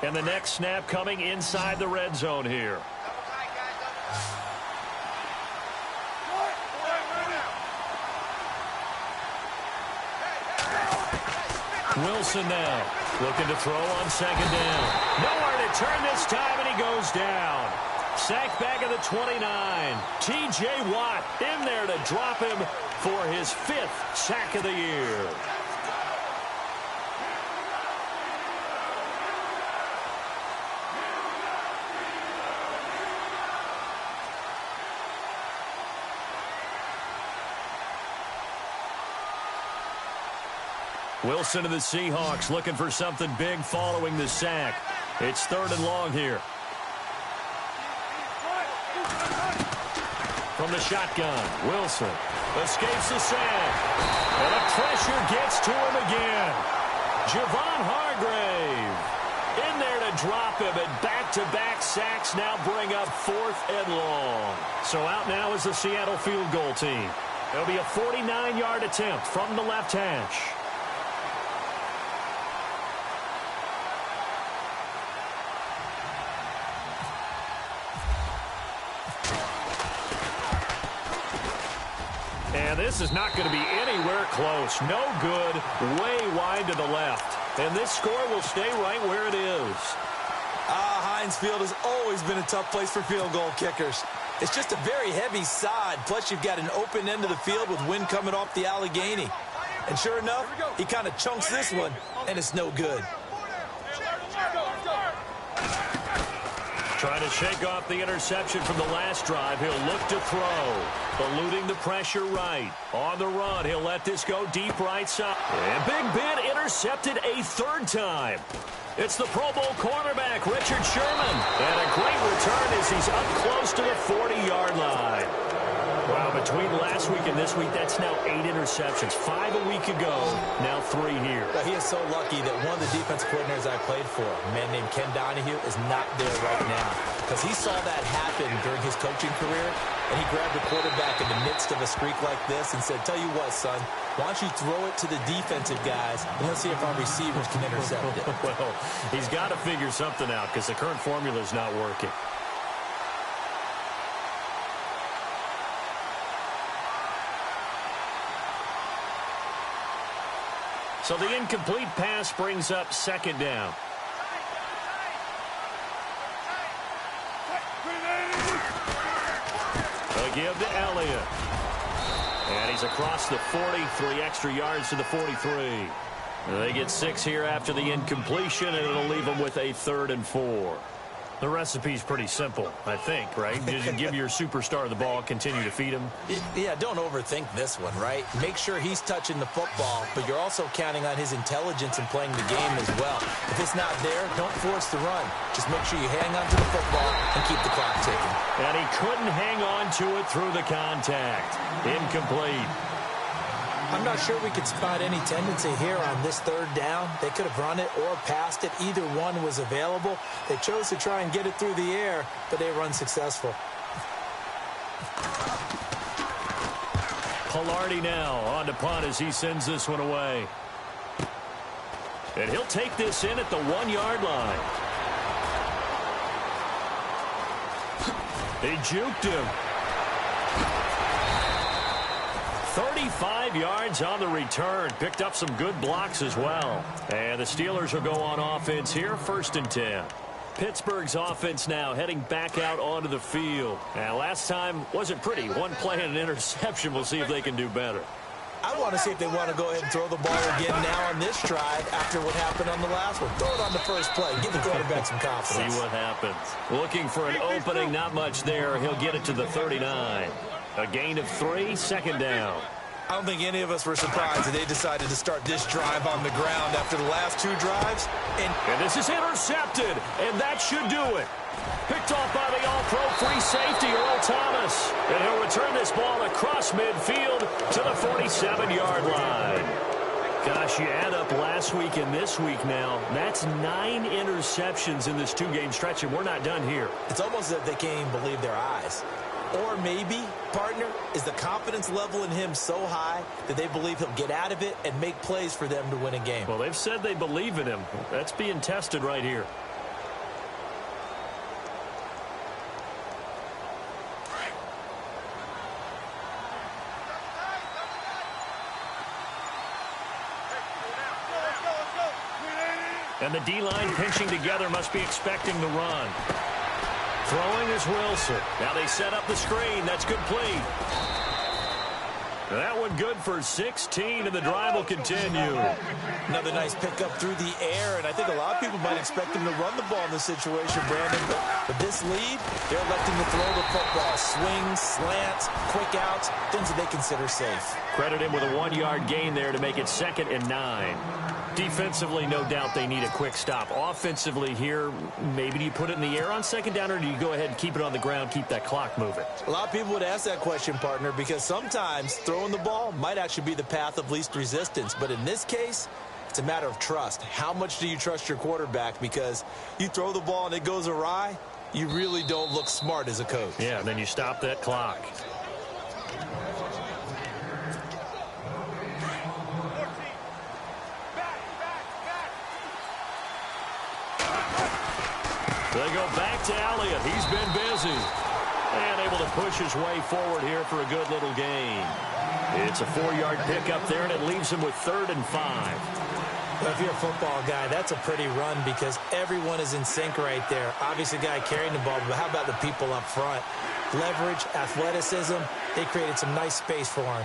And the next snap coming inside the red zone here. Wilson now looking to throw on second down. Nowhere to turn this time, and he goes down. Sacked back at the 29. T.J. Watt in there to drop him for his 5th sack of the year. Wilson of the Seahawks looking for something big following the sack. It's 3rd and long here. From the shotgun, Wilson escapes the sack. And the pressure gets to him again. Javon Hargrave in there to drop him, and back-to-back sacks now bring up 4th and long. So out now is the Seattle field goal team. It'll be a 49-yard attempt from the left hash. And this is not going to be anywhere close. No good, way wide to the left. And this score will stay right where it is. Heinz Field has always been a tough place for field goal kickers. It's just a very heavy side, plus you've got an open end of the field with wind coming off the Allegheny. And sure enough, he kind of chunks this one, and it's no good. Trying to shake off the interception from the last drive. He'll look to throw. Eluding the pressure right. On the run, he'll let this go deep right side. And Big Ben intercepted a 3rd time. It's the Pro Bowl cornerback, Richard Sherman. And a great return as he's up close to the 40-yard line. Wow, between last week and this week, that's now 8 interceptions. 5 a week ago, now 3 here. He is so lucky that one of the defensive coordinators I played for, a man named Ken Donahue, is not there right now. Because he saw that happen during his coaching career, and he grabbed the quarterback in the midst of a streak like this and said, tell you what, son, why don't you throw it to the defensive guys, and let's see if our receivers can intercept it. Well, he's got to figure something out because the current formula is not working. So the incomplete pass brings up second down. They give to Elliott. And he's across the 40, 3 extra yards to the 43. They get 6 here after the incompletion, and it'll leave them with a 3rd and 4. The recipe's pretty simple, I think, right? You just give your superstar the ball, continue to feed him. Yeah, don't overthink this one, right? Make sure he's touching the football, but you're also counting on his intelligence in playing the game as well. If it's not there, don't force the run. Just make sure you hang on to the football and keep the clock ticking. And he couldn't hang on to it through the contact. Incomplete. I'm not sure we could spot any tendency here on this 3rd down. They could have run it or passed it. Either one was available. They chose to try and get it through the air, but they were unsuccessful. Pilardi now on to punt as he sends this one away. And he'll take this in at the 1-yard line. They juked him. 35 yards on the return. Picked up some good blocks as well. And the Steelers will go on offense here, 1st and 10. Pittsburgh's offense now heading back out onto the field. And last time wasn't pretty. One play and an interception. We'll see if they can do better. I want to see if they want to go ahead and throw the ball again now on this drive after what happened on the last one. Throw it on the first play. Give the quarterback some confidence. See what happens. Looking for an opening. Not much there. He'll get it to the 39. A gain of 3, 2nd down. I don't think any of us were surprised that they decided to start this drive on the ground after the last 2 drives. And this is intercepted, and that should do it. Picked off by the all-pro free safety, Earl Thomas. And he'll return this ball across midfield to the 47-yard line. Gosh, you add up last week and this week now, that's 9 interceptions in this 2-game stretch, and we're not done here. It's almost as if they can't even believe their eyes. Or maybe, partner, is the confidence level in him so high that they believe he'll get out of it and make plays for them to win a game. Well, they've said they believe in him. That's being tested right here. And the D-line pinching together must be expecting the run. Throwing is Wilson. Now they set up the screen. That's complete. That one good for 16, and the drive will continue. Another nice pickup through the air, and I think a lot of people might expect him to run the ball in this situation, Brandon. But this lead, they're electing to throw the football. Swings, slants, quick outs, things that they consider safe. Credit him with a 1-yard gain there to make it 2nd and 9. Defensively, no doubt they need a quick stop. Offensively here, maybe do you put it in the air on 2nd down, or do you go ahead and keep it on the ground, keep that clock moving? A lot of people would ask that question, partner, because sometimes throwing the ball might actually be the path of least resistance. But in this case, it's a matter of trust. How much do you trust your quarterback? Because you throw the ball and it goes awry, you really don't look smart as a coach. Yeah, then you stop that clock. They go back to Elliott. He's been busy. And able to push his way forward here for a good little gain. It's a 4-yard pickup there, and it leaves him with 3rd and 5. Well, if you're a football guy, that's a pretty run because everyone is in sync right there. Obviously, the guy carrying the ball, but how about the people up front? Leverage, athleticism, they created some nice space for him.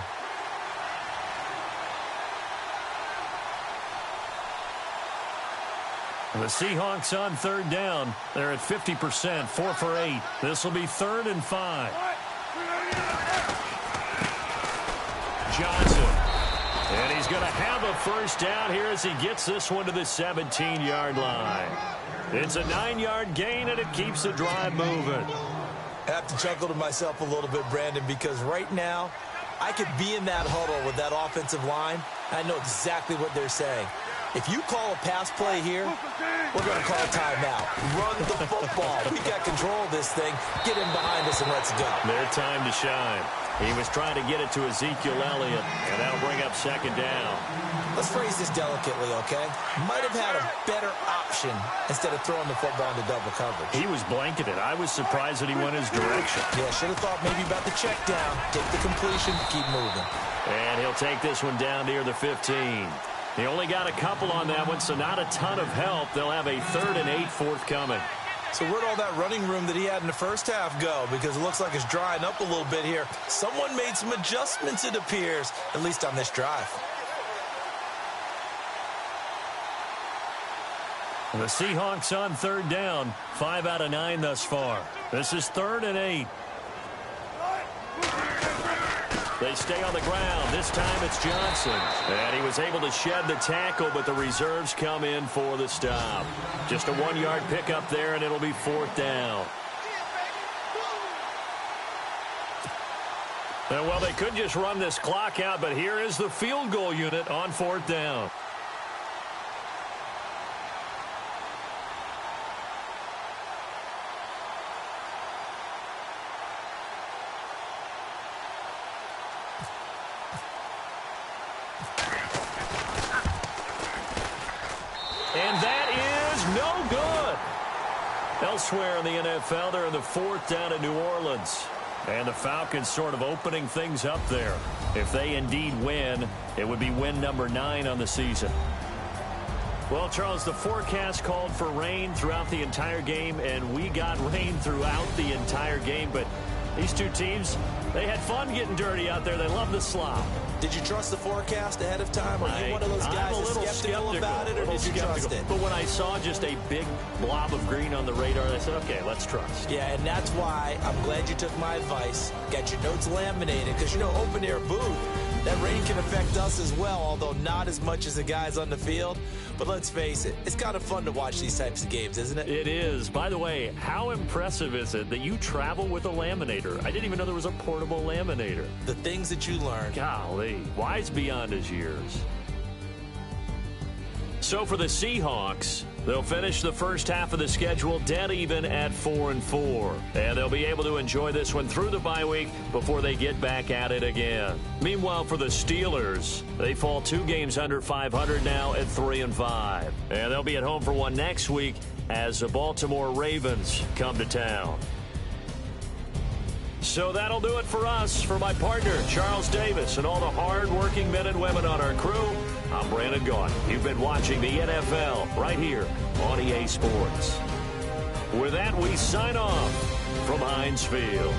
The Seahawks on 3rd down. They're at 50%, 4 for 8. This will be 3rd and 5. Johnson. And he's going to have a first down here as he gets this one to the 17-yard line. It's a 9-yard gain, and it keeps the drive moving. I have to chuckle to myself a little bit, Brandon, because right now I could be in that huddle with that offensive line. I know exactly what they're saying. If you call a pass play here, we're going to call a timeout. Run the football. We got control of this thing. Get him behind us and let's go. Their time to shine. He was trying to get it to Ezekiel Elliott, and that'll bring up 2nd down. Let's phrase this delicately, okay? Might have had a better option instead of throwing the football into double coverage. He was blanketed. I was surprised that he went his direction. Yeah, should have thought maybe about the check down. Take the completion, keep moving. And he'll take this one down near the 15. He only got a couple on that one, so not a ton of help. They'll have a 3rd and 8 forthcoming. So where'd all that running room that he had in the first half go? Because it looks like it's drying up a little bit here. Someone made some adjustments, it appears, at least on this drive. The Seahawks on 3rd down, 5 out of 9 thus far. This is 3rd and 8. They stay on the ground. This time it's Johnson. And he was able to shed the tackle, but the reserves come in for the stop. Just a 1-yard pickup there, and it'll be 4th down. And, well, they could just run this clock out, but here is the field goal unit on 4th down. And that is no good. Elsewhere in the NFL, they're in the 4th down in New Orleans. And the Falcons sort of opening things up there. If they indeed win, it would be win number 9 on the season. Well, Charles, the forecast called for rain throughout the entire game, and we got rain throughout the entire game. But these two teams, they had fun getting dirty out there. They love the slop. Did you trust the forecast ahead of time? Are you one of those guys that's skeptical about it, or did you trust it? But when I saw just a big blob of green on the radar, I said, okay, let's trust. Yeah, and that's why I'm glad you took my advice. Got your notes laminated, because, you know, open-air booth, that rain can affect us as well, although not as much as the guys on the field. But let's face it, it's kind of fun to watch these types of games, isn't it? It is. By the way, how impressive is it that you travel with a laminator? I didn't even know there was a portable laminator. The things that you learn. Golly, wise beyond his years. So for the Seahawks, they'll finish the first half of the schedule dead even at 4-4. And they'll be able to enjoy this one through the bye week before they get back at it again. Meanwhile, for the Steelers, they fall 2 games under 500 now at 3-5. And they'll be at home for one next week as the Baltimore Ravens come to town. So that'll do it for us. For my partner, Charles Davis, and all the hard-working men and women on our crew, I'm Brandon Gaudin. You've been watching the NFL right here on EA Sports. With that, we sign off from Heinz Field.